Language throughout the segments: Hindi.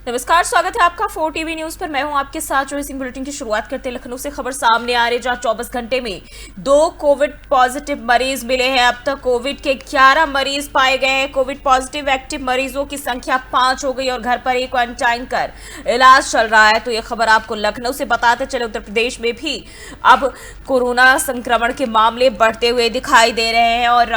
नमस्कार, स्वागत है आपका 4 टीवी न्यूज पर। मैं हूं आपके साथ जो इसी बुलेटिन की शुरुआत करते हैं लखनऊ से खबर सामने आ रही है, जहां 24 घंटे में 2 कोविड पॉजिटिव मरीज मिले हैं। अब तक कोविड के 11 मरीज पाए गए हैं। कोविड पॉजिटिव एक्टिव मरीजों की संख्या 5 हो गई और घर पर ही क्वारंटाइन कर इलाज चल रहा है। तो ये खबर आपको लखनऊ से बताते चले, उत्तर प्रदेश में भी अब कोरोना संक्रमण के मामले बढ़ते हुए दिखाई दे रहे हैं और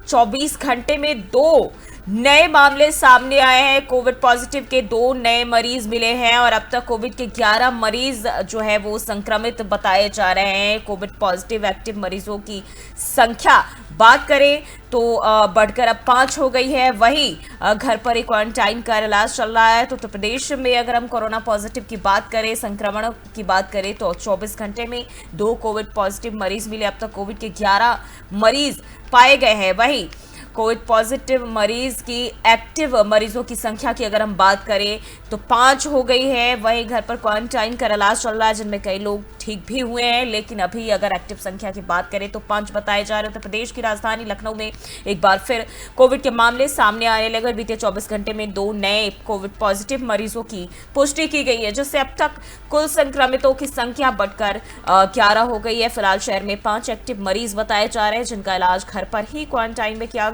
24 घंटे में 2 नए मामले सामने आए हैं। कोविड पॉजिटिव के 2 नए मरीज मिले हैं और अब तक कोविड के 11 मरीज जो है वो संक्रमित बताए जा रहे हैं। कोविड पॉजिटिव एक्टिव मरीजों की संख्या बात करें तो बढ़कर अब 5 हो गई है। वहीं घर पर ही क्वारंटाइन का इलाज चल रहा है। तो उत्तर प्रदेश में अगर हम कोरोना पॉजिटिव की बात करें, संक्रमण की बात करें, तो 24 घंटे में 2 कोविड पॉजिटिव मरीज मिले। अब तक कोविड के 11 मरीज पाए गए हैं। वहीं कोविड पॉजिटिव मरीज की एक्टिव मरीजों की संख्या की अगर हम बात करें तो 5 हो गई है। वहीं घर पर क्वारंटाइन का इलाज चल रहा है, जिनमें कई लोग ठीक भी हुए हैं, लेकिन अभी अगर एक्टिव संख्या की बात करें तो 5 बताए जा रहे हैं। उत्तर प्रदेश की राजधानी लखनऊ में एक बार फिर कोविड के मामले सामने आने लगे। बीते 24 घंटे में 2 नए कोविड पॉजिटिव मरीजों की पुष्टि की गई है, जिससे अब तक कुल संक्रमितों की संख्या बढ़कर 11 हो गई है। फिलहाल शहर में 5 एक्टिव मरीज बताए जा रहे हैं, जिनका इलाज घर पर ही क्वारंटाइन में किया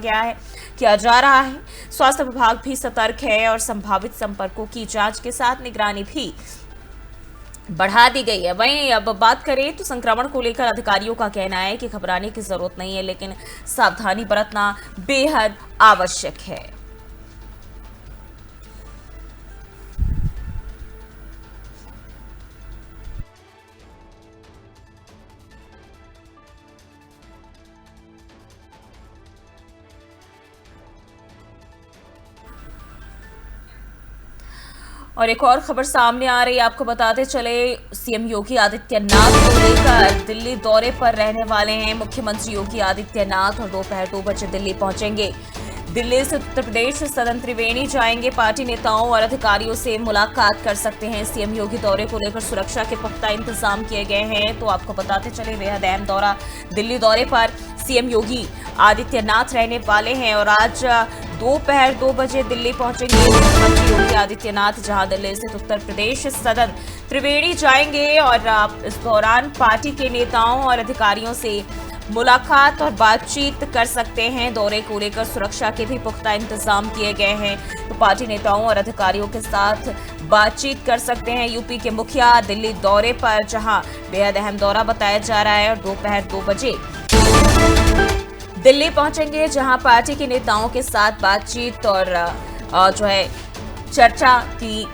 जा रहा है। स्वास्थ्य विभाग भी सतर्क है और संभावित संपर्कों की जांच के साथ निगरानी भी बढ़ा दी गई है। वहीं अब बात करें तो संक्रमण को लेकर अधिकारियों का कहना है कि घबराने की जरूरत नहीं है, लेकिन सावधानी बरतना बेहद आवश्यक है। और एक और खबर सामने आ रही है, आपको बताते चले, सीएम योगी आदित्यनाथ को लेकर दिल्ली दौरे पर रहने वाले हैं। मुख्यमंत्री योगी आदित्यनाथ और दोपहर 2 बजे दिल्ली पहुंचेंगे। दिल्ली से उत्तर प्रदेश सदन त्रिवेणी जाएंगे। पार्टी नेताओं और अधिकारियों से मुलाकात कर सकते हैं। सीएम योगी दौरे को लेकर सुरक्षा के पुख्ता इंतजाम किए गए हैं। तो आपको बताते चले, बेहद अहम दौरा, दिल्ली दौरे पर सीएम योगी आदित्यनाथ रहने वाले हैं और आज दोपहर 2 बजे दिल्ली पहुंचेंगे मुख्यमंत्री योगी आदित्यनाथ, जहां दिल्ली स्थित उत्तर प्रदेश सदन त्रिवेणी जाएंगे और इस दौरान पार्टी के नेताओं और अधिकारियों से मुलाकात और बातचीत कर सकते हैं। दौरे को लेकर सुरक्षा के भी पुख्ता इंतजाम किए गए हैं। तो पार्टी नेताओं और अधिकारियों के साथ बातचीत कर सकते हैं। यूपी के मुखिया दिल्ली दौरे पर, जहां बेहद अहम दौरा बताया जा रहा है, और दोपहर 2 बजे दिल्ली पहुंचेंगे, जहां पार्टी के नेताओं के साथ बातचीत और जो है चर्चा की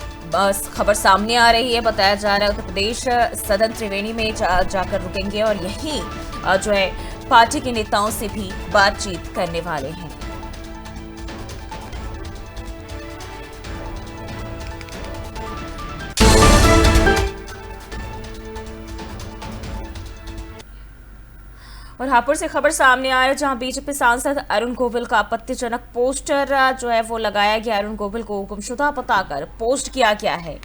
खबर सामने आ रही है। बताया जा रहा है उत्तर प्रदेश सदन त्रिवेणी में जाकर रुकेंगे और यहीं जो है पार्टी के नेताओं से भी बातचीत करने वाले हैं। और हापुड़ से खबर सामने आ रही है, जहां बीजेपी सांसद अरुण गोविल का आपत्तिजनक पोस्टर जो है वो लगाया गया। अरुण गोविल को गुमशुदा बताकर पोस्ट किया गया है।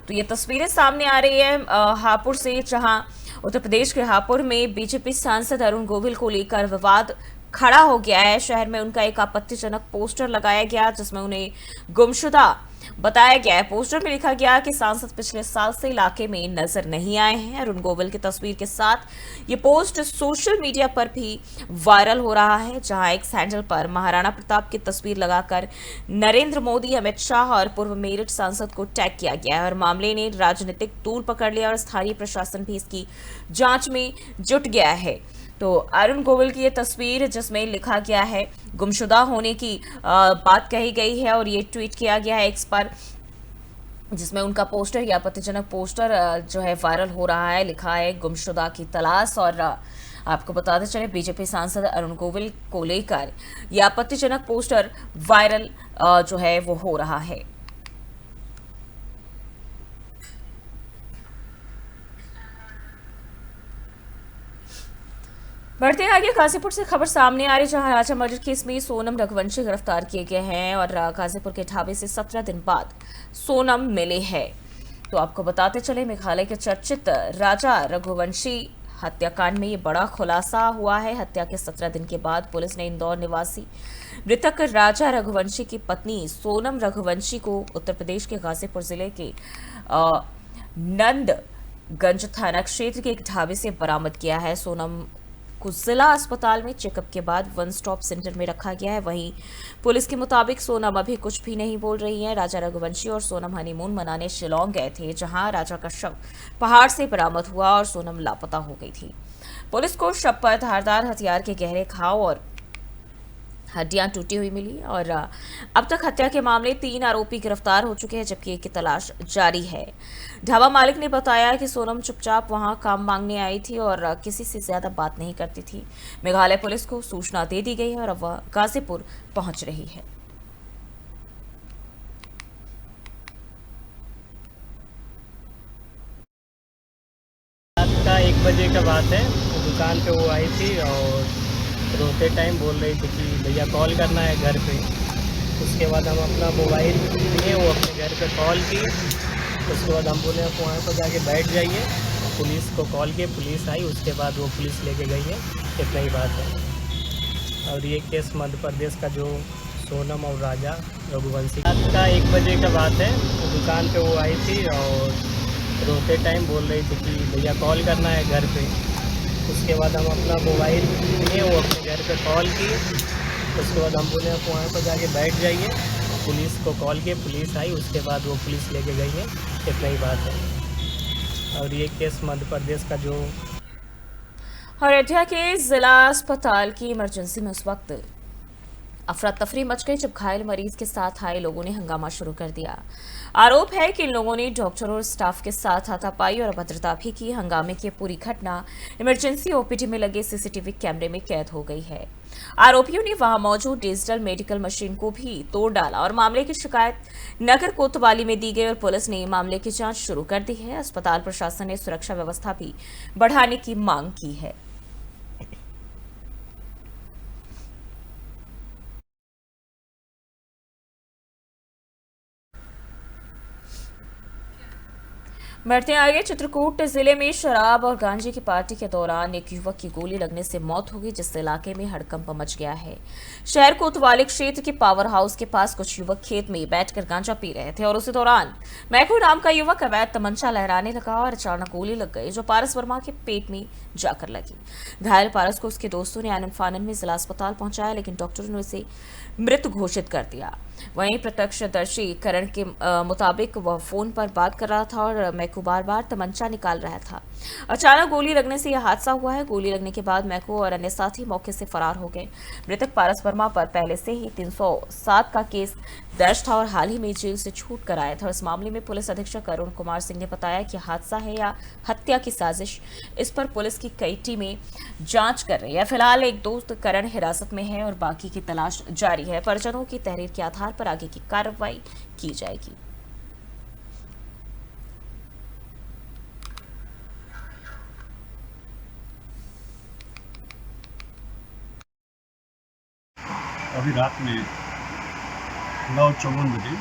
तो ये तस्वीरें सामने आ रही है हापुड़ से, जहां उत्तर प्रदेश के हापुड़ में बीजेपी सांसद अरुण गोविल को लेकर विवाद खड़ा हो गया है। शहर में उनका एक आपत्तिजनक पोस्टर लगाया गया, जिसमें उन्हें गुमशुदा बताया गया है। पोस्टर में लिखा गया कि सांसद पिछले साल से इलाके में नजर नहीं आए हैं। अरुण गोविल की तस्वीर के साथ ये पोस्ट सोशल मीडिया पर भी वायरल हो रहा है, जहां एक हैंडल पर महाराणा प्रताप की तस्वीर लगाकर नरेंद्र मोदी, अमित शाह और पूर्व मेरठ सांसद को टैग किया गया है। और मामले ने राजनीतिक तूल पकड़ लिया और स्थानीय प्रशासन भी इसकी जांच में जुट गया है। तो अरुण गोविल की ये तस्वीर, जिसमें लिखा गया है, गुमशुदा होने की बात कही गई है और ये ट्वीट किया गया है एक्स पर, जिसमें उनका पोस्टर या आपत्तिजनक पोस्टर जो है वायरल हो रहा है। लिखा है गुमशुदा की तलाश। और आपको बताते चले, बीजेपी सांसद अरुण गोविल को लेकर यह आपत्तिजनक पोस्टर वायरल जो है वो हो रहा है। बढ़ते आगे, गाजीपुर से खबर सामने आ रही, जहां राजा मर्डर केस में सोनम रघुवंशी गिरफ्तार किए गए हैं और गाजीपुर के ढाबे से 17 दिन बाद सोनम मिले हैं। तो आपको बताते चले, मेघालय के चर्चित राजा रघुवंशी हत्याकांड में ये बड़ा खुलासा हुआ है। हत्या के 17 दिन के बाद पुलिस ने इंदौर निवासी मृतक राजा रघुवंशी की पत्नी सोनम रघुवंशी को उत्तर प्रदेश के गाजीपुर जिले के नंदगंज थाना क्षेत्र के एक ढाबे से बरामद किया है। सोनम को जिला अस्पताल में चेकअप के बाद वन स्टॉप सेंटर में रखा गया है। वहीं पुलिस के मुताबिक सोनम अभी कुछ भी नहीं बोल रही है। राजा रघुवंशी और सोनम हनीमून मनाने शिलोंग गए थे, जहां राजा का शव पहाड़ से बरामद हुआ और सोनम लापता हो गई थी। पुलिस को शव पर धारदार हथियार के गहरे घाव और हड्डियां टूटी हुई मिली और अब तक हत्या के मामले 3 आरोपी गिरफ्तार हो चुके हैं, जबकि एक की तलाश जारी है। ढाबा मालिक ने बताया कि सोनम चुपचाप वहां काम मांगने आई थी और किसी से ज्यादा बात नहीं करती थी। मेघालय पुलिस को सूचना दे दी गई है और अब वह गाजीपुर पहुंच रही है। रात का 1 बजे का बात है। दुकान पे वो आई थी और रोते टाइम बोल रही थी कि भैया कॉल करना है घर पे। उसके बाद हम अपना मोबाइल लिए, वो अपने घर पे कॉल की। उसके बाद हम बोले आप वहाँ पर जाके बैठ जाइए। पुलिस को कॉल किए, पुलिस आई। उसके बाद वो पुलिस लेके गई है। इतना ही बात है। और ये केस मध्य प्रदेश का जो सोनम और राजा रघुवंशी, रात का 1 बजे का बात है। दुकान पे वो आई थी और रोते टाइम बोल रही थी कि भैया कॉल करना है घर पे। उसके बाद हम अपना मोबाइल लिए, वो अपने घर पे कॉल की। उसके बाद हम बोले आप वहाँ पर जाके बैठ जाइए। पुलिस को कॉल किए, पुलिस आई। उसके बाद वो पुलिस लेके गई है। इतना ही बात है। और ये केस मध्य प्रदेश का जो अयोध्या के जिला अस्पताल की इमरजेंसी में उस वक्त अफरा तफरी मच गई जब घायल मरीज के साथ आए लोगों ने हंगामा शुरू कर दिया। आरोप है कि इन लोगों ने डॉक्टरों और स्टाफ के साथ हाथापाई और अभद्रता भी की। हंगामे की पूरी घटना इमरजेंसी ओपीडी में लगे सीसीटीवी कैमरे में कैद हो गई है। आरोपियों ने वहां मौजूद डिजिटल मेडिकल मशीन को भी तोड़ डाला और मामले की शिकायत नगर कोतवाली में दी गई और पुलिस ने मामले की जांच शुरू कर दी है। अस्पताल प्रशासन ने सुरक्षा व्यवस्था भी बढ़ाने की मांग की है। बढ़ते आगे, चित्रकूट जिले में शराब और गांजे की पार्टी के दौरान एक युवक की गोली लगने से मौत हो गई, जिससे इलाके में हड़कंप मच गया है। शहर कोतवाली क्षेत्र के पावर हाउस के पास कुछ युवक खेत में बैठकर गांजा पी रहे थे और उसी दौरान मैकू नाम का युवक अवैध तमंचा लहराने लगा और अचानक गोली लग गई, जो पारस वर्मा के पेट में जाकर लगी। घायल पारस को उसके दोस्तों ने आनन फानन में जिला अस्पताल पहुंचाया, लेकिन डॉक्टरों ने उसे मृत घोषित कर दिया। वहीं प्रत्यक्षदर्शी करण के मुताबिक वह फोन पर बात कर रहा था और मैकू बार बार तमंचा निकाल रहा था। अचानक गोली लगने से यह हादसा हुआ है। गोली लगने के बाद मैकू और अन्य साथी मौके से फरार हो गए। मृतक पारस वर्मा पर पहले से ही 307 का केस दर्ज था और हाल ही में जेल से छूट कर आया था। इस मामले में पुलिस अधीक्षक अरुण कुमार सिंह ने बताया कि हादसा है या हत्या की साजिश, इस पर पुलिस की कई टीमें जांच कर रही है। फिलहाल एक दोस्त करण हिरासत में है और बाकी की तलाश जारी है। परिजनों की तहरीर के आधार पर आगे की कार्रवाई की जाएगी। अभी रात में 9:54 बजे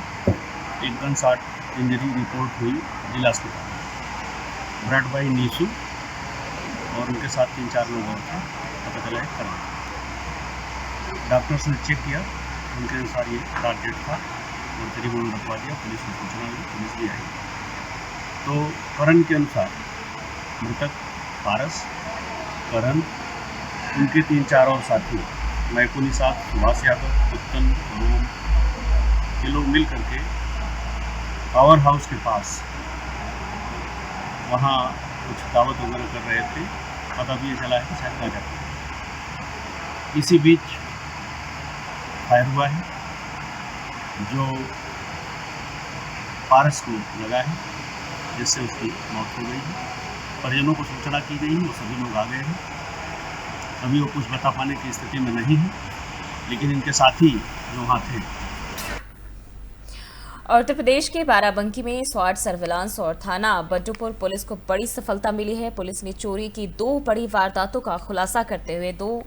एक गन शॉट इंजरी रिपोर्ट हुई जिला अस्पताल। ब्रड बाई नीसू और उनके साथ 3-4 लोग और थे, पता चला है करण। डॉक्टर्स ने चेक किया, उनके अनुसार ये टारगेट था और तरीबन रखवा दिया। पुलिस को सूचना दी, पुलिस भी आई। तो करण के अनुसार मृतक पारस, करण, उनके 3-4 और साथी मैकू निषाद, सुभाष यादव, उत्तम, रोम, ये लोग मिल करके पावर हाउस के पास वहाँ कुछ दावत वगैरह कर रहे थे। पता भी ये चला है कि शायद गांजा पी। इसी बीच फायर हुआ है जो पारस को लगा है, जिससे उसकी मौत हो गई है। परिजनों को सूचना की गई है, वो सभी लोग आ गए हैं। अभी वो कुछ बता पाने की स्थिति में नहीं है, लेकिन इनके साथी जो वहाँ थे। और उत्तर प्रदेश के बाराबंकी में स्वाट सर्विलांस और थाना बड्डूपुर पुलिस को बड़ी सफलता मिली है। पुलिस ने चोरी की 2 बड़ी वारदातों का खुलासा करते हुए 2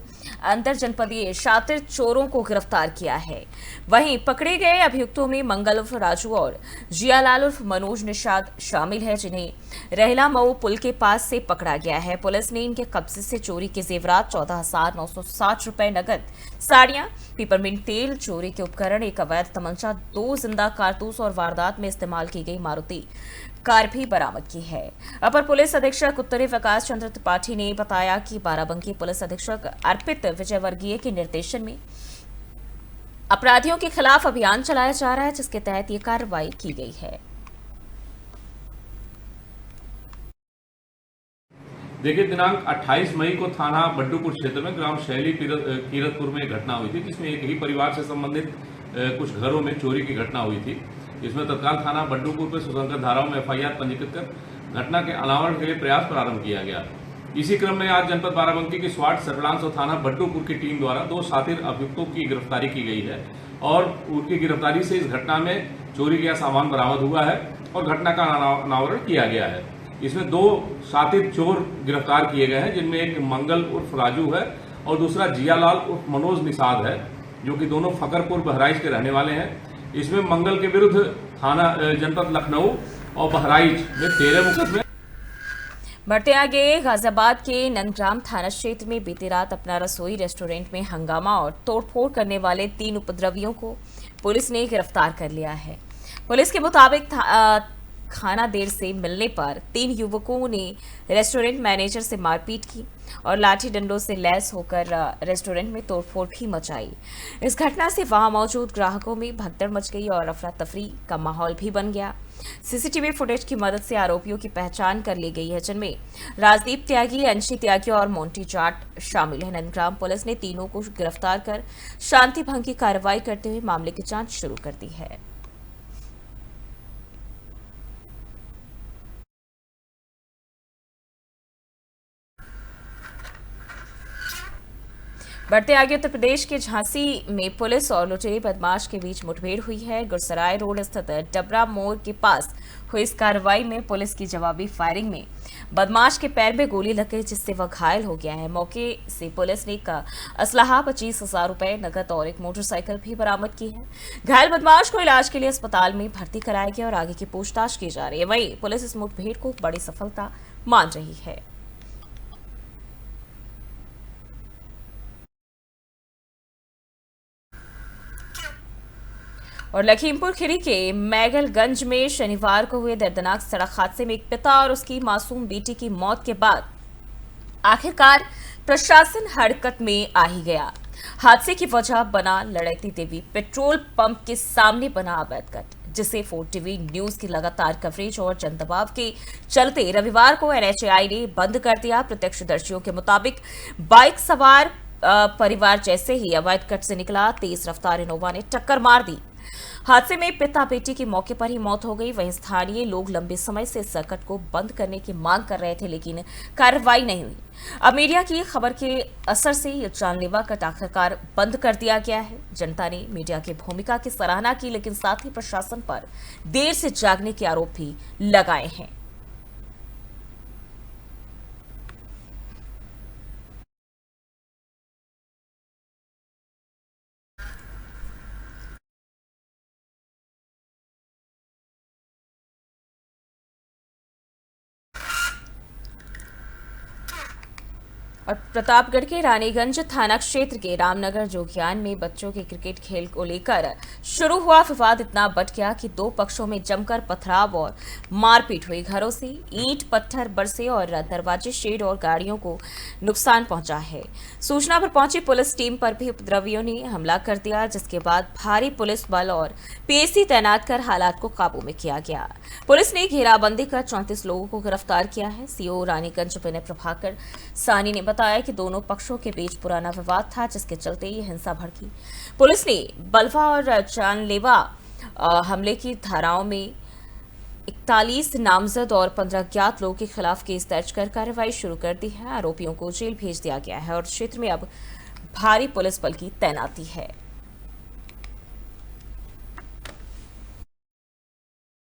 अंतर जनपदीय शातिर चोरों को गिरफ्तार किया है। वहीं पकड़े गए अभियुक्तों में मंगल उर्फ राजू और जियालाल उर्फ मनोज निषाद शामिल है, जिन्हें रहला मऊ पुल के पास से पकड़ा गया है। पुलिस ने इनके कब्जे से चोरी के जेवरात 14,960 रुपए, नकद, साड़ियां, पिपरमिंट तेल, चोरी के उपकरण, एक अवैध तमंचा, 2 जिंदा कारतूस और वारदात में इस्तेमाल की गई मारुति कार भी बरामद की है। अपर पुलिस अधीक्षक उत्तरी विकास चंद्र त्रिपाठी ने बताया कि बाराबंकी पुलिस अधीक्षक अर्पित विजयवर्गीय के निर्देशन में अपराधियों के खिलाफ अभियान चलाया जा रहा है, जिसके तहत ये कार्रवाई की गई है। देखिए, दिनांक 28 मई को थाना बड्डूपुर क्षेत्र में ग्राम शैली कीरतपुर में घटना हुई थी, जिसमें एक ही परिवार से संबंधित कुछ घरों में चोरी की घटना हुई थी। इसमें तत्काल थाना बड्डूपुर पर सुसंगत धाराओं में एफआईआर पंजीकृत कर घटना के अनावरण के लिए प्रयास प्रारंभ किया गया। इसी क्रम में आज जनपद बाराबंकी की स्वाट सर्विलांस और थाना बड्डूपुर की टीम द्वारा 2 शातिर अभियुक्तों की गिरफ्तारी की गई है और उनकी गिरफ्तारी से इस घटना में चोरी किया सामान बरामद हुआ है और घटना का अनावरण किया गया है। इसमें 2 शातिर चोर गिरफ्तार किए गए हैं, जिनमें एक मंगल उर्फ राजू है और दूसरा जियालाल उर्फ मनोज निषाद है, जो कि दोनों फकरपुर बहराइच के रहने वाले हैं। इसमें मंगल के विरुद्ध थाना जनपद लखनऊ और बहराइच में 13 मुकदमे। बढ़ते आगे, गाजियाबाद के नंदग्राम थाना क्षेत्र में बीती रात अपना रसोई रेस्टोरेंट में हंगामा और तोड़फोड़ करने वाले 3 उपद्रवियों को पुलिस ने गिरफ्तार कर लिया है। पुलिस के मुताबिक खाना देर से मिलने पर 3 युवकों ने रेस्टोरेंट मैनेजर से मारपीट की और लाठी डंडों से लैस होकर रेस्टोरेंट में तोड़फोड़ भी मचाई। इस घटना से वहां मौजूद ग्राहकों में भगदड़ मच गई और अफरा तफरी का माहौल भी बन गया। सीसीटीवी फुटेज की मदद से आरोपियों की पहचान कर ली गई है, जिनमें राजदीप त्यागी, अंशी त्यागी और मोंटी जाट शामिल है। नंदग्राम पुलिस ने तीनों को गिरफ्तार कर शांति भंग की कार्रवाई करते हुए मामले की जांच शुरू कर दी है। बढ़ते आगे, उत्तर प्रदेश के झांसी में पुलिस और लुटेरे बदमाश के बीच मुठभेड़ हुई है। गुरसराय रोड स्थित डबरा मोड़ के पास हुई इस कार्रवाई में पुलिस की जवाबी फायरिंग में बदमाश के पैर में गोली लग गई, जिससे वह घायल हो गया है। मौके से पुलिस ने एक असलाहा, 25,000 रुपए, नकद और एक मोटरसाइकिल भी बरामद की है। घायल बदमाश को इलाज के लिए अस्पताल में भर्ती कराया गया और आगे की पूछताछ की जा रही है। वहीं पुलिस इस मुठभेड़ को बड़ी सफलता मान रही है। और लखीमपुर खीरी के मैगलगंज में शनिवार को हुए दर्दनाक सड़क हादसे में एक पिता और उसकी मासूम बेटी की मौत के बाद आखिरकार प्रशासन हरकत में आ ही गया। हादसे की वजह बना लड़ैती देवी पेट्रोल पंप के सामने बना अवैध कट, जिसे 4 टीवी न्यूज की लगातार कवरेज और जनदबाव के चलते रविवार को एनएचएआई ने बंद कर दिया। प्रत्यक्षदर्शियों के मुताबिक बाइक सवार परिवार जैसे ही अवैध कट से निकला, तेज रफ्तार इनोवा ने टक्कर मार दी। हादसे में पिता बेटी की मौके पर ही मौत हो गई। वहीं स्थानीय लोग लंबे समय से इस कट को बंद करने की मांग कर रहे थे, लेकिन कार्रवाई नहीं हुई। अब मीडिया की खबर के असर से यह जानलेवा कट आखिरकार बंद कर दिया गया है। जनता ने मीडिया की भूमिका की सराहना की, लेकिन साथ ही प्रशासन पर देर से जागने के आरोप भी लगाए हैं। और प्रतापगढ़ के रानीगंज थाना क्षेत्र के रामनगर जोगियान में बच्चों के क्रिकेट खेल को लेकर शुरू हुआ विवाद इतना बढ़ गया कि 2 पक्षों में जमकर पथराव और मारपीट हुई। घरों से ईंट पत्थर बरसे और दरवाजे, शेड और गाड़ियों को नुकसान पहुंचा है। सूचना पर पहुंची पुलिस टीम पर भी उपद्रवियों ने हमला कर दिया, जिसके बाद भारी पुलिस बल और पीएसी तैनात कर हालात को काबू में किया गया। पुलिस ने घेराबंदी कर 34 लोगों को गिरफ्तार किया है। सीओ रानीगंज विनय प्रभाकर सानी ने बताया कि दोनों पक्षों के बीच पुराना विवाद था, जिसके चलते ये हिंसा भड़की। पुलिस ने बलवा और जानलेवा हमले की धाराओं में 41 नामजद और 15 ज्ञात लोगों के खिलाफ केस दर्ज कर कार्रवाई शुरू कर दी है। आरोपियों को जेल भेज दिया गया है और क्षेत्र में अब भारी पुलिस बल की तैनाती है।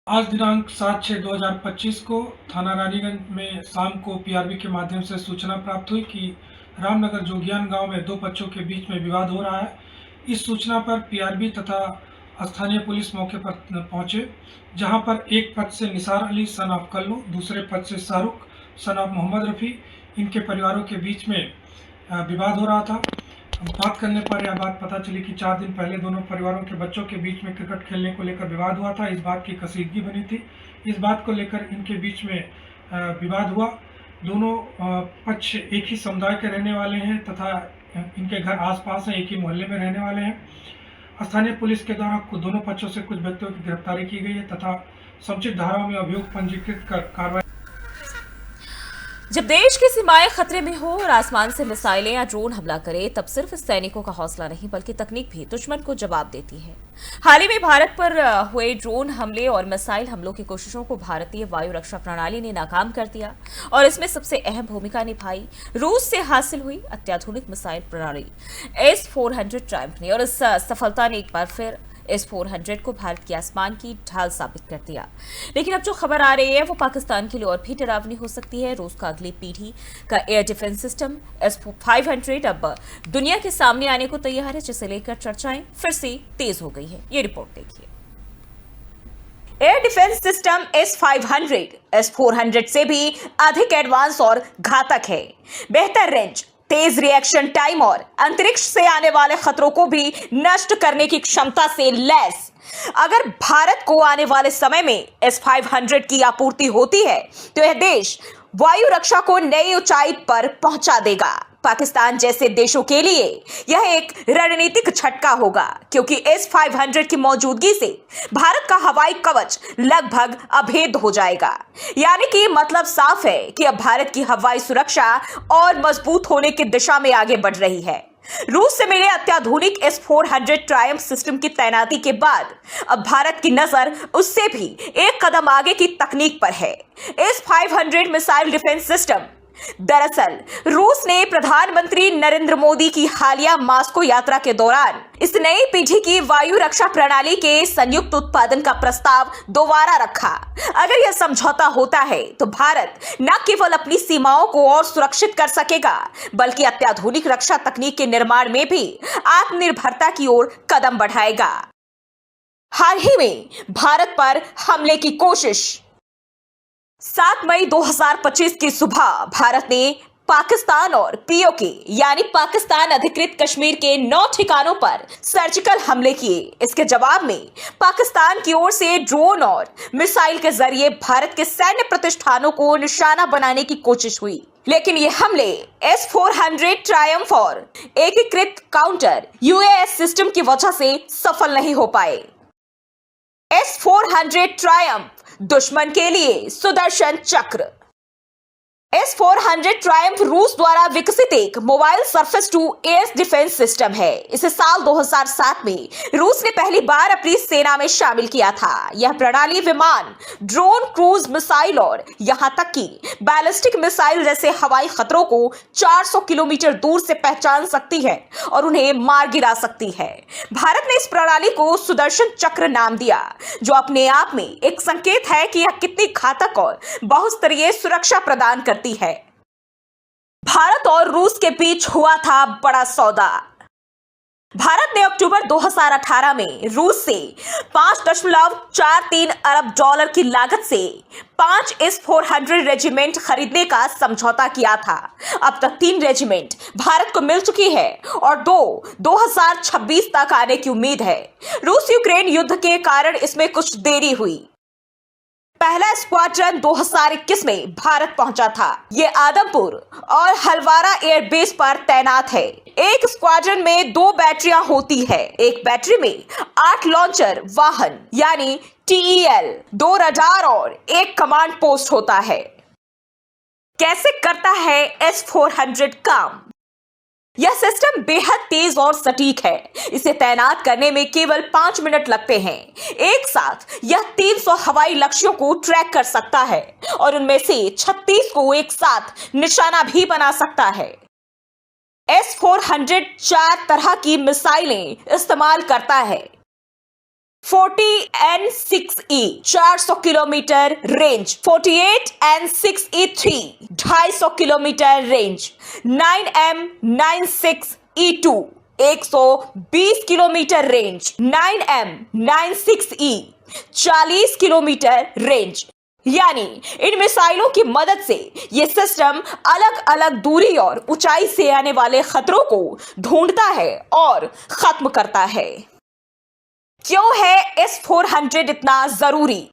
आज दिनांक 7/6/2025 को थाना रानीगंज में शाम को पीआरबी के माध्यम से सूचना प्राप्त हुई कि रामनगर जोगियान गांव में दो बच्चों के बीच में विवाद हो रहा है। इस सूचना पर पीआरबी तथा स्थानीय पुलिस मौके पर पहुंचे, जहां पर एक पक्ष से निसार अली सन ऑफ कल्लू, दूसरे पक्ष से शाहरुख सन ऑफ मोहम्मद रफ़ी, इनके परिवारों के बीच में विवाद हो रहा था। बात करने पर यह बात पता चली कि 4 दिन पहले दोनों परिवारों के बच्चों के बीच में क्रिकेट खेलने को लेकर विवाद हुआ था। इस बात की कसीदगी बनी थी। इस बात को लेकर इनके बीच में विवाद हुआ। दोनों पक्ष एक ही समुदाय के रहने वाले हैं तथा इनके घर आसपास हैं, एक ही मोहल्ले में रहने वाले हैं। स्थानीय पुलिस के द्वारा दोनों पक्षों से कुछ व्यक्तियों की गिरफ्तारी की गई है तथा समुचित धाराओं में अभियोग पंजीकृत कर कार्रवाई। जब देश की सीमाएं खतरे में हो और आसमान से मिसाइलें या ड्रोन हमला करे, तब सिर्फ सैनिकों का हौसला नहीं बल्कि तकनीक भी दुश्मन को जवाब देती है। हाल ही में भारत पर हुए ड्रोन हमले और मिसाइल हमलों की कोशिशों को भारतीय वायु रक्षा प्रणाली ने नाकाम कर दिया और इसमें सबसे अहम भूमिका निभाई रूस से हासिल हुई अत्याधुनिक मिसाइल प्रणाली S-400 ट्रायम्फ ने। और इस सफलता ने एक बार फिर S-400 को भारत के आसमान की ढाल साबित कर दिया। लेकिन अब जो खबर आ रही है वो पाकिस्तान के लिए और भी डरावनी हो सकती है। रूस का अगली पीढ़ी का एयर डिफेंस सिस्टम S-500 अब दुनिया के सामने आने को तैयार है, जिसे लेकर चर्चाएं फिर से तेज हो गई है। ये रिपोर्ट देखिए। Air defence system S-500 S-400 से भी अधिक एडवांस और घातक है। बेहतर रेंज, तेज रिएक्शन टाइम और अंतरिक्ष से आने वाले खतरों को भी नष्ट करने की क्षमता से लैस। अगर भारत को आने वाले समय में S-500 की आपूर्ति होती है तो यह देश वायु रक्षा को नई ऊंचाई पर पहुंचा देगा। पाकिस्तान जैसे देशों के लिए यह एक रणनीतिक झटका होगा, क्योंकि S-500 की मौजूदगी से भारत का हवाई कवच लगभग अभेद्य हो जाएगा। यानी कि मतलब साफ है कि अब भारत की हवाई सुरक्षा और मजबूत होने की दिशा में आगे बढ़ रही है। रूस से मिले अत्याधुनिक S-400 ट्रायम्फ सिस्टम की तैनाती के बाद अब भारत की नजर उससे भी एक कदम आगे की तकनीक पर है। S-500 मिसाइल डिफेंस सिस्टम दरअसल रूस ने प्रधानमंत्री नरेंद्र मोदी की हालिया मास्को यात्रा के दौरान इस नई पीढ़ी की वायु रक्षा प्रणाली के संयुक्त उत्पादन का प्रस्ताव दोबारा रखा। अगर यह समझौता होता है तो भारत न केवल अपनी सीमाओं को और सुरक्षित कर सकेगा, बल्कि अत्याधुनिक रक्षा तकनीक के निर्माण में भी आत्मनिर्भरता की ओर कदम बढ़ाएगा। हाल ही में भारत पर हमले की कोशिश। 7 मई 2025 की सुबह भारत ने पाकिस्तान और POK यानी पाकिस्तान अधिकृत कश्मीर के 9 ठिकानों पर सर्जिकल हमले किए। इसके जवाब में पाकिस्तान की ओर से ड्रोन और मिसाइल के जरिए भारत के सैन्य प्रतिष्ठानों को निशाना बनाने की कोशिश हुई, लेकिन ये हमले S-400 ट्रायम्फ और एकीकृत काउंटर UAS सिस्टम की वजह से सफल नहीं हो पाए। S-400 ट्रायम्फ दुश्मन के लिए सुदर्शन चक्र। S-400 ट्रायम्फ रूस द्वारा विकसित एक mobile surface to air defence system है। इसे साल 2007 में रूस ने पहली बार अपनी सेना में शामिल किया था। यह प्रणाली विमान, ड्रोन, क्रूज मिसाइल और यहां तक कि बैलिस्टिक मिसाइल जैसे हवाई खतरों को 400 किलोमीटर दूर से पहचान सकती है और उन्हें मार गिरा सकती है। भारत ने इस प्रणाली को सुदर्शन चक्र नाम दिया, जो अपने आप में एक संकेत है कि यह कितनी घातक और बहुस्तरीय सुरक्षा प्रदान करती है। भारत और रूस के बीच हुआ था बड़ा सौदा। भारत ने अक्टूबर 2018 में रूस से 5.43 अरब डॉलर की लागत से 5 S-400 रेजिमेंट खरीदने का समझौता किया था। अब तक 3 रेजिमेंट भारत को मिल चुकी है और 2026 तक आने की उम्मीद है। रूस यूक्रेन युद्ध के कारण इसमें कुछ देरी हुई। पहला स्क्वाड्रन 2021 में भारत पहुंचा था। ये आदमपुर और हलवारा एयरबेस पर तैनात है। एक स्क्वाड्रन में 2 बैटरियां होती है। एक बैटरी में 8 लॉन्चर वाहन यानी TEL, 2 रडार और 1 कमांड पोस्ट होता है। कैसे करता है S-400 काम? यह सिस्टम बेहद तेज और सटीक है। इसे तैनात करने में केवल 5 मिनट लगते हैं। एक साथ यह 300 हवाई लक्ष्यों को ट्रैक कर सकता है और उनमें से 36 को एक साथ निशाना भी बना सकता है। S-400 4 तरह की मिसाइलें इस्तेमाल करता है। 40N6E 400 kilometre range, 48N6E3 250 kilometre range, 9M96E2 120 kilometre range, 9M96E 40 kilometre range. यानी इन मिसाइलों की मदद से ये सिस्टम अलग अलग दूरी और ऊंचाई से आने वाले खतरों को ढूंढता है और खत्म करता है। क्यों है S-400 इतना जरूरी?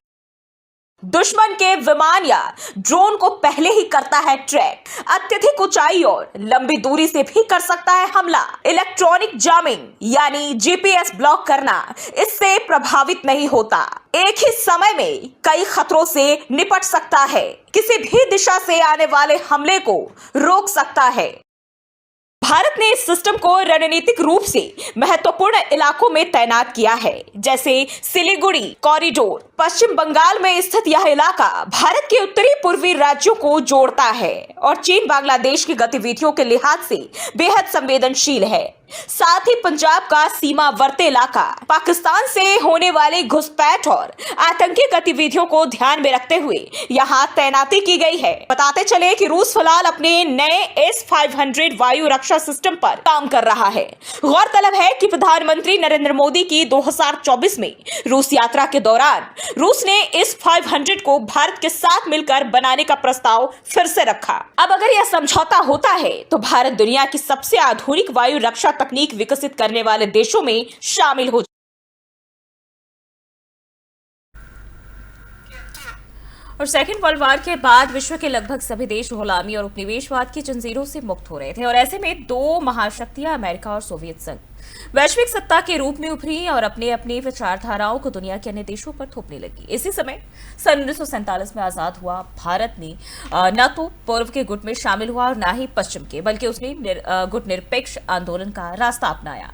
दुश्मन के विमान या ड्रोन को पहले ही करता है ट्रैक, अत्यधिक ऊंचाई और लंबी दूरी से भी कर सकता है हमला। इलेक्ट्रॉनिक जामिंग यानी जीपीएस ब्लॉक करना इससे प्रभावित नहीं होता। एक ही समय में कई खतरों से निपट सकता है, किसी भी दिशा से आने वाले हमले को रोक सकता है। भारत ने इस सिस्टम को रणनीतिक रूप से महत्वपूर्ण इलाकों में तैनात किया है, जैसे सिलीगुड़ी कॉरिडोर। पश्चिम बंगाल में स्थित यह इलाका भारत के उत्तरी पूर्वी राज्यों को जोड़ता है और चीन बांग्लादेश की गतिविधियों के लिहाज से बेहद संवेदनशील है। साथ ही पंजाब का सीमावर्ती इलाका पाकिस्तान से होने वाली घुसपैठ और आतंकी गतिविधियों को ध्यान में रखते हुए यहाँ तैनाती की गई है। बताते चले कि रूस फिलहाल अपने नए S-500 वायु रक्षा सिस्टम पर काम कर रहा है। गौरतलब है कि प्रधानमंत्री नरेंद्र मोदी की 2024 में रूस यात्रा के दौरान रूस ने S-500 को भारत के साथ मिलकर बनाने का प्रस्ताव फिर से रखा। अब अगर यह समझौता होता है तो भारत दुनिया की सबसे आधुनिक वायु रक्षा तकनीक विकसित करने वाले देशों में शामिल हो। और सेकेंड वर्ल्ड वॉर के बाद विश्व के लगभग सभी देश गुलामी और उपनिवेशवाद की जंजीरों से मुक्त हो रहे थे और ऐसे में दो महाशक्तियां अमेरिका और सोवियत संघ वैश्विक सत्ता के रूप में उभरी और अपने अपनी विचारधाराओं को दुनिया के अन्य देशों पर थोपने लगी। इसी समय सन 1947 में आजाद हुआ भारत ने न तो पूर्व के गुट में शामिल हुआ और न ही पश्चिम के, बल्कि उसने गुट निरपेक्ष आंदोलन का रास्ता अपनाया।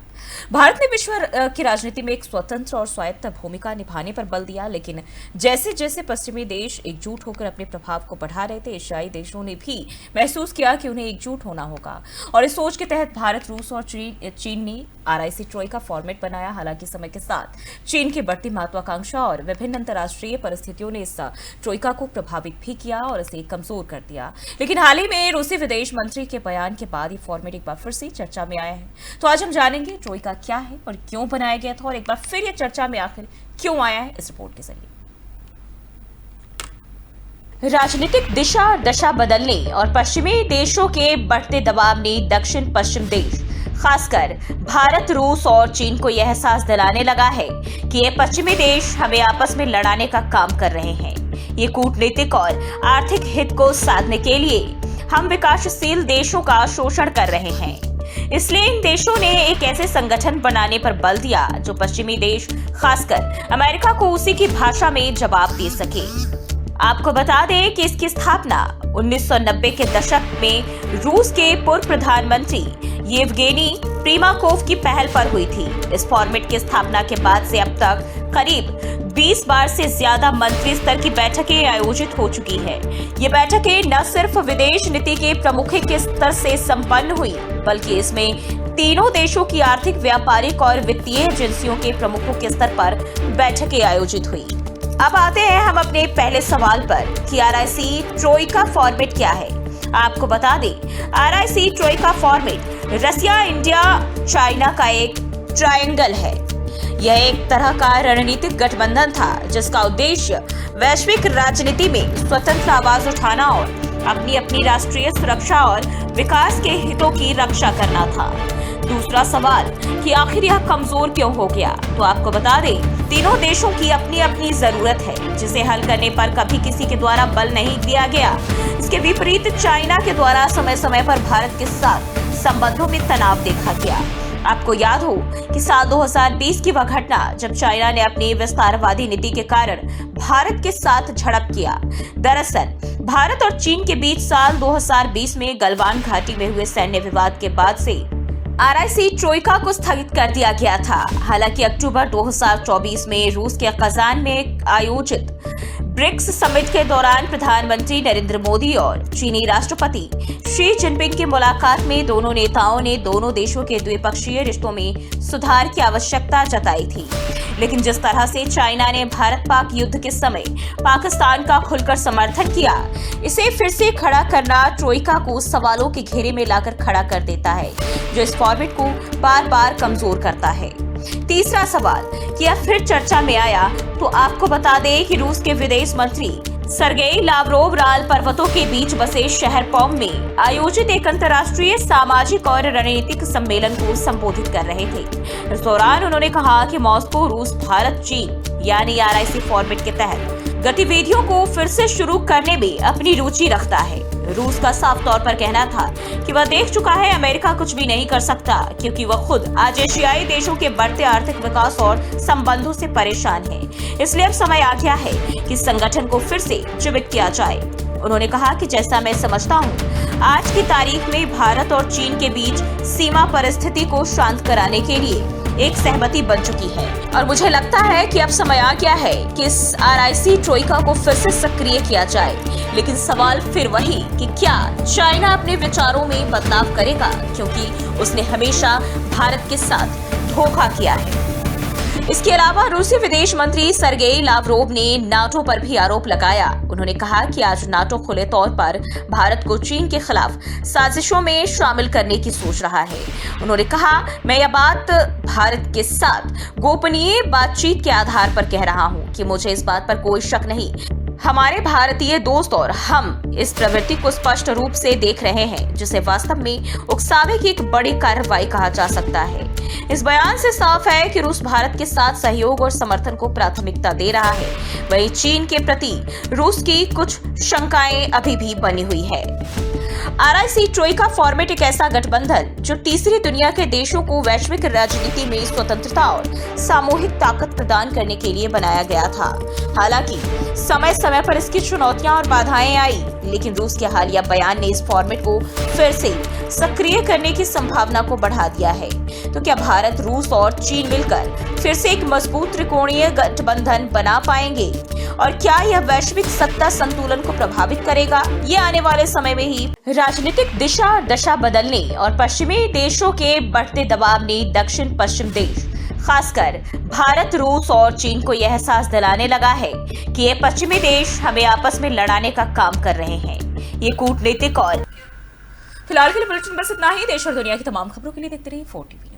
भारत ने विश्व की राजनीति में एक स्वतंत्र और स्वायत्त भूमिका निभाने पर बल दिया, लेकिन जैसे जैसे पश्चिमी देश एकजुट होकर अपने प्रभाव को बढ़ा रहे थे, एशियाई देशों ने भी महसूस किया कि उन्हें एकजुट होना होगा और इस सोच के तहत भारत, रूस और चीन ने RIC ट्रोइका फॉर्मेट बनाया। हालांकि समय के साथ चीन की बढ़ती महत्वाकांक्षा और विभिन्न अंतर्राष्ट्रीय परिस्थितियों ने इस ट्रोइका को प्रभावित भी किया और इसे कमजोर कर दिया। लेकिन हाल ही में रूसी विदेश मंत्री के बयान के बाद ये फॉर्मेट एक बार फिर से चर्चा में आया है। तो आज हम जानेंगे ट्रोइका क्या है और क्यों बनाया गया था और एक बार फिर ये चर्चा में आखिर क्यों आया है इस रिपोर्ट के जरिए। राजनीतिक दशा बदलने और पश्चिमी देशों के बढ़ते दबाव ने दक्षिण पश्चिम देश, खासकर भारत, रूस और चीन को यह एहसास दिलाने लगा है कि ये पश्चिमी देश हमें आपस में लड़ाने का काम कर रहे हैं। ये कूटनीतिक और आर्थिक हित को साधने के लिए हम विकासशील देशों का शोषण कर रहे हैं। इसलिए इन देशों ने एक ऐसे संगठन बनाने पर बल दिया जो पश्चिमी देश, खासकर अमेरिका को उसी की भाषा में जवाब दे सके। आपको बता दें कि इसकी स्थापना 1990 के दशक में रूस के पूर्व प्रधानमंत्री येवगेनी प्रिमाकोव की पहल पर हुई थी। इस फॉर्मेट की स्थापना के बाद से अब तक करीब 20 बार से ज्यादा मंत्री स्तर की बैठकें आयोजित हो चुकी है। ये बैठकें न सिर्फ विदेश नीति के प्रमुखों के स्तर से संपन्न हुई, बल्कि इसमें तीनों देशों की आर्थिक, व्यापारिक और वित्तीय एजेंसियों के प्रमुखों के स्तर पर बैठकें आयोजित हुई। अब आते हैं हम अपने पहले सवाल पर कि RIC ट्रोइका फॉर्मेट क्या है। आपको बता दें, RIC ट्रोइका फॉर्मेट रसिया, इंडिया, चाइना का एक ट्रायंगल है। यह एक तरह का रणनीतिक गठबंधन था जिसका उद्देश्य वैश्विक राजनीति में स्वतंत्र आवाज उठाना और अपनी अपनी राष्ट्रीय सुरक्षा और विकास के हितों की रक्षा करना था। दूसरा सवाल कि आखिर यह कमजोर क्यों हो गया, तो आपको बता दें, तीनों देशों की अपनी अपनी जरूरत है जिसे हल करने पर कभी किसी के द्वारा बल नहीं दिया गया। इसके विपरीत चाइना के द्वारा समय समय पर भारत के साथ संबंधों में तनाव देखा गया। आपको याद हो कि साल 2020 की वह घटना जब चाइना ने अपनी विस्तारवादी नीति के कारण भारत के साथ झड़प किया। दरअसल भारत और चीन के बीच साल 2020 में गलवान घाटी में हुए सैन्य विवाद के बाद से RIC ट्रोइका को स्थगित कर दिया गया था। हालांकि अक्टूबर 2024 में रूस के कजान में आयोजित ब्रिक्स समिट के दौरान प्रधानमंत्री नरेंद्र मोदी और चीनी राष्ट्रपति शी जिनपिंग की मुलाकात में दोनों नेताओं ने दोनों देशों के द्विपक्षीय रिश्तों में सुधार की आवश्यकता जताई थी। लेकिन जिस तरह से चाइना ने भारत पाक युद्ध के समय पाकिस्तान का खुलकर समर्थन किया, इसे फिर से खड़ा करना ट्रोइका को सवालों के घेरे में लाकर खड़ा कर देता है, जो इस फॉर्मेट को बार बार कमजोर करता है। तीसरा सवाल कि अब फिर चर्चा में आया, तो आपको बता दें कि रूस के विदेश मंत्री सर्गेई लावरोव राल पर्वतों के बीच बसे शहर पौम में आयोजित एक अंतर्राष्ट्रीय सामाजिक और रणनीतिक सम्मेलन को संबोधित कर रहे थे। इस दौरान उन्होंने कहा कि मॉस्को रूस भारत चीन यानी RIC फॉर्मेट के तहत गतिविधियों को फिर से शुरू करने में अपनी रुचि रखता है। रूस का साफ तौर पर कहना था कि वह देख चुका है अमेरिका कुछ भी नहीं कर सकता, क्योंकि वह खुद आज एशियाई देशों के बढ़ते आर्थिक विकास और संबंधों से परेशान है। इसलिए अब समय आ गया है कि संगठन को फिर से जीवित किया जाए। उन्होंने कहा कि जैसा मैं समझता हूँ, आज की तारीख में भारत और चीन के बीच सीमा परिस्थिति को शांत कराने के लिए एक सहमति बन चुकी है और मुझे लगता है कि अब समय आ गया है कि इस RIC ट्रोइका को फिर से सक्रिय किया जाए। लेकिन सवाल फिर वही कि क्या चाइना अपने विचारों में बदलाव करेगा, क्योंकि उसने हमेशा भारत के साथ धोखा किया है। इसके अलावा रूसी विदेश मंत्री सर्गेई लावरोव ने नाटो पर भी आरोप लगाया। उन्होंने कहा कि आज नाटो खुले तौर पर भारत को चीन के खिलाफ साजिशों में शामिल करने की सोच रहा है। उन्होंने कहा, मैं यह बात भारत के साथ गोपनीय बातचीत के आधार पर कह रहा हूं कि मुझे इस बात पर कोई शक नहीं, हमारे भारतीय दोस्त और हम इस प्रवृत्ति को स्पष्ट रूप से देख रहे हैं, जिसे वास्तव में उकसावे की एक बड़ी कार्रवाई कहा जा सकता है। इस बयान से साफ है कि रूस भारत के साथ सहयोग और समर्थन को प्राथमिकता दे रहा है। वहीं चीन के प्रति रूस की कुछ शंकाएं अभी भी बनी हुई है। RIC ट्रोइका फॉर्मेट एक ऐसा गठबंधन जो तीसरी दुनिया के देशों को वैश्विक राजनीति में स्वतंत्रता और सामूहिक ताकत प्रदान करने के लिए बनाया गया था। हालांकि समय समय पर इसकी चुनौतियां और बाधाएं आई, लेकिन रूस के हालिया बयान ने इस फॉर्मेट को फिर से सक्रिय करने की संभावना को बढ़ा दिया है। तो क्या भारत, रूस और चीन मिलकर फिर से एक मजबूत त्रिकोणीय गठबंधन बना पाएंगे? और क्या यह वैश्विक सत्ता संतुलन को प्रभावित करेगा? ये आने वाले समय में ही राजनीतिक दशा बदलने और पश्चिमी देशों के बढ़ते दबाव ने दक्षिण पश्चिम देश, खासकर भारत, रूस और चीन को यह एहसास दिलाने लगा है कि ये पश्चिमी देश हमें आपस में लड़ाने का काम कर रहे हैं। ये कूटनीतिक और फिलहाल के लिए बुलेटिन बस इतना ही। देश और दुनिया की तमाम खबरों के लिए देखते रहिए 4TV।